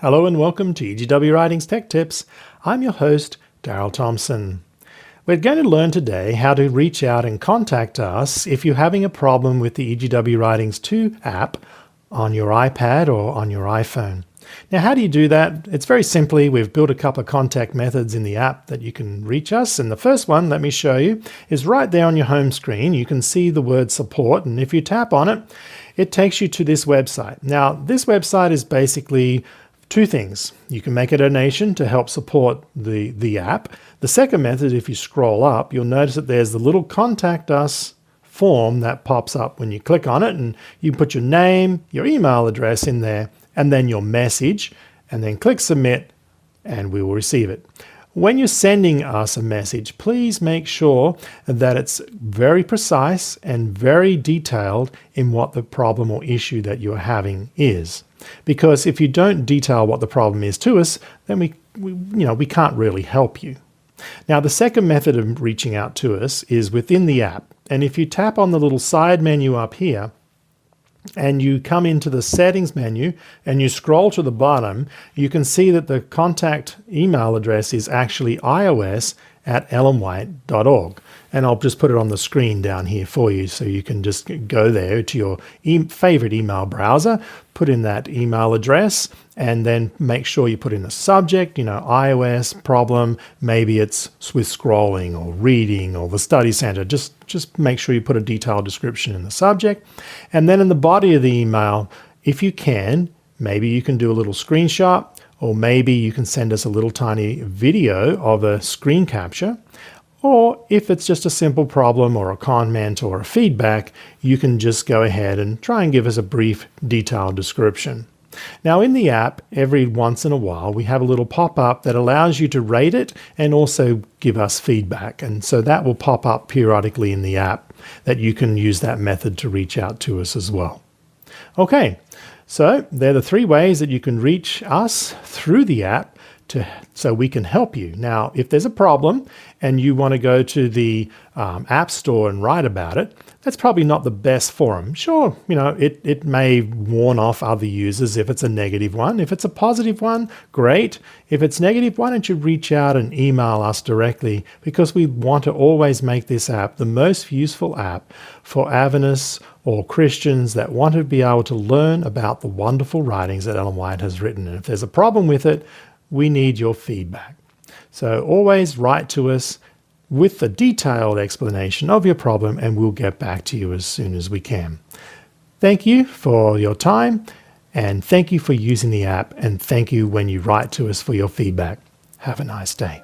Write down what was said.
Hello and welcome to EGW Writings Tech Tips. I'm your host, Daryl Thompson. We're going to learn today how to reach out and contact us if you're having a problem with the EGW Writings 2 app on your iPad or on your iPhone. Now, how do you do that? It's very simply, we've built a couple of contact methods in the app that you can reach us. And the first one, let me show you, is right there on your home screen. You can see the word support. And if you tap on it, it takes you to this website. Now, this website is basically two things. You can make a donation to help support the app. The second method, if you scroll up, you'll notice that there's the little contact us form that pops up when you click on it, and you can put your name, your email address in there, and then your message, and then click submit, and we will receive it. When you're sending us a message, please make sure that it's very precise and very detailed in what the problem or issue that you're having is. Because if you don't detail what the problem is to us, then we can't really help you. Now, the second method of reaching out to us is within the app. And if you tap on the little side menu up here, and you come into the settings menu and you scroll to the bottom, you can see that the contact email address is actually ios@ellenwhite.org. And I'll just put it on the screen down here for you so you can just go there to your favorite email browser, put in that email address, and then make sure you put in the subject, iOS problem, maybe it's with scrolling or reading or the study center. Just make sure you put a detailed description in the subject. And then in the body of the email, if you can, maybe you can do a little screenshot, or maybe you can send us a little tiny video of a screen capture. Or if it's just a simple problem or a comment or a feedback, you can just go ahead and try and give us a brief, detailed description. Now, in the app, every once in a while, we have a little pop-up that allows you to rate it and also give us feedback. And so that will pop up periodically in the app that you can use that method to reach out to us as well. Okay, so they're the three ways that you can reach us through the app so we can help you. Now, if there's a problem and you want to go to the App Store and write about it, that's probably not the best forum. Sure, it may warn off other users if it's a negative one. If it's a positive one, great. If it's negative, why don't you reach out and email us directly, because we want to always make this app the most useful app for Adventists or Christians that want to be able to learn about the wonderful writings that Ellen White has written. And if there's a problem with it, we need your feedback. So always write to us with a detailed explanation of your problem, and we'll get back to you as soon as we can. Thank you for your time, and thank you for using the app, and thank you when you write to us for your feedback. Have a nice day.